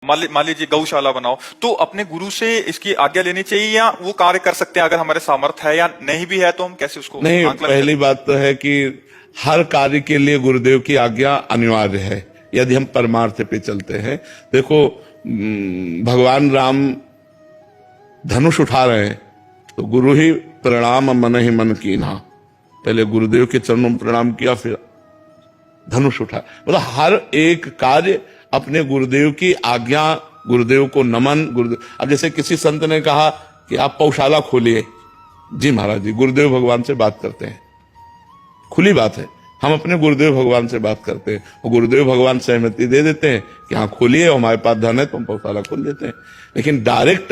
मान लीजिए गौशाला बनाओ, तो अपने गुरु से इसकी आज्ञा लेनी चाहिए या वो कार्य कर सकते हैं अगर हमारे सामर्थ्य है, या नहीं भी है तो हम कैसे उसको नहीं, आंकलन पहली बात तो है कि हर कार्य के लिए गुरुदेव की आज्ञा अनिवार्य है यदि हम परमार्थ पे चलते हैं। देखो, भगवान राम धनुष उठा रहे हैं तो गुरु ही प्रणाम मन ही मन कीन्हा, पहले गुरुदेव के चरणों में प्रणाम किया फिर धनुष उठा। मतलब हर एक कार्य अपने गुरुदेव की आज्ञा, गुरुदेव को नमन। गुरुदेव, अब जैसे किसी संत ने कहा कि आप पौशाला खोलिए, जी महाराज जी, गुरुदेव भगवान से बात करते हैं, खुली बात है, हम अपने गुरुदेव भगवान से बात करते हैं और गुरुदेव भगवान सहमति दे देते हैं कि हाँ खोलिए, हमारे पास धन है तो हम पौशाला खोल देते हैं। लेकिन डायरेक्ट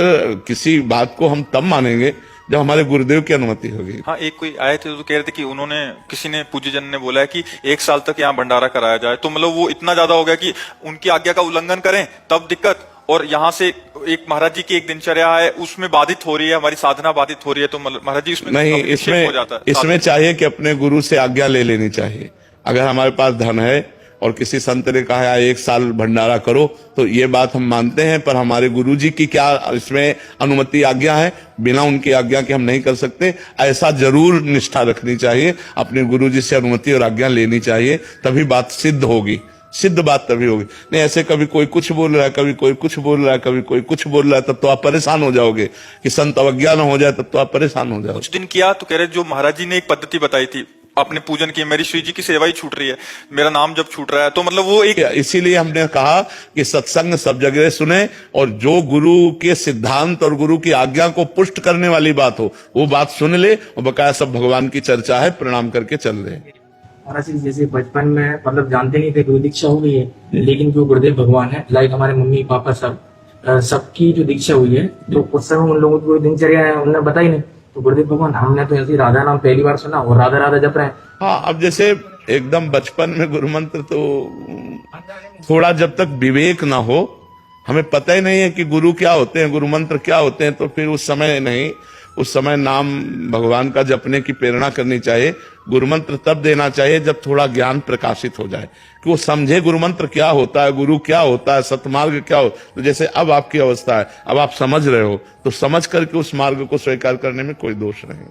किसी बात को हम तब मानेंगे जब हमारे गुरुदेव की अनुमति होगी। हाँ, एक कोई आए थे तो कह रहे थे कि उन्होंने, किसी ने, पूज्य जन ने बोला है कि 1 साल तक यहाँ भंडारा कराया जाए, तो मतलब वो इतना ज्यादा हो गया कि उनकी आज्ञा का उल्लंघन करें तब दिक्कत, और यहाँ से एक महाराज जी की एक दिनचर्या है उसमें बाधित हो रही है, हमारी साधना बाधित हो रही है, तो महाराज जी उसमें नहीं, इसमें चाहिए कि अपने गुरु से आज्ञा ले लेनी चाहिए। अगर हमारे पास धन है और किसी संत ने कहा है 1 साल भंडारा करो, तो ये बात हम मानते हैं, पर हमारे गुरुजी की क्या इसमें अनुमति, आज्ञा है? बिना उनकी आज्ञा के हम नहीं कर सकते। ऐसा जरूर निष्ठा रखनी चाहिए, अपने गुरुजी से अनुमति और आज्ञा लेनी चाहिए, तभी बात सिद्ध होगी। सिद्ध बात तभी होगी। नहीं ऐसे कभी कोई कुछ बोल रहा है, कभी कोई कुछ बोल रहा है, कभी कोई कुछ बोल रहा है, तब तो आप परेशान हो जाओगे कि संत अवज्ञा न हो जाए, तब तो आप परेशान हो जाओगे। कुछ दिन किया तो कह रहे जो महाराज जी ने एक पद्धति बताई थी, आपने पूजन की, मेरी श्री जी की सेवा ही छूट रही है, मेरा नाम जब छूट रहा है, तो मतलब वो एक, इसीलिए हमने कहा कि सत्संग सब जगह सुने और जो गुरु के सिद्धांत और गुरु की आज्ञा को पुष्ट करने वाली बात हो वो बात सुन ले, और बकाया सब भगवान की चर्चा है, प्रणाम करके चल रहे। महाराज जी जैसे बचपन में मतलब जानते नहीं थे, गुरु दीक्षा हो गई है, लेकिन जो गुरुदेव भगवान है, लाइक हमारे मम्मी पापा सबकी जो दीक्षा हुई है, तो उस समय उन लोगों की दिनचर्या है उन्होंने बताई नहीं, तो गुरुदेव भगवान हमने तो ऐसी राधा नाम पहली बार सुना और राधा राधा जप रहे हैं। हाँ, अब जैसे एकदम बचपन में गुरु मंत्र तो थोड़ा जब तक विवेक ना हो, हमें पता ही नहीं है कि गुरु क्या होते हैं, गुरु मंत्र क्या होते हैं, तो फिर उस समय नहीं, उस समय नाम भगवान का जपने की प्रेरणा करनी चाहिए। गुरु मंत्र तब देना चाहिए जब थोड़ा ज्ञान प्रकाशित हो जाए, कि वो समझे गुरु मंत्र क्या होता है, गुरु क्या होता है, सतमार्ग क्या हो। तो जैसे अब आपकी अवस्था है, अब आप समझ रहे हो, तो समझ करके उस मार्ग को स्वीकार करने में कोई दोष नहीं।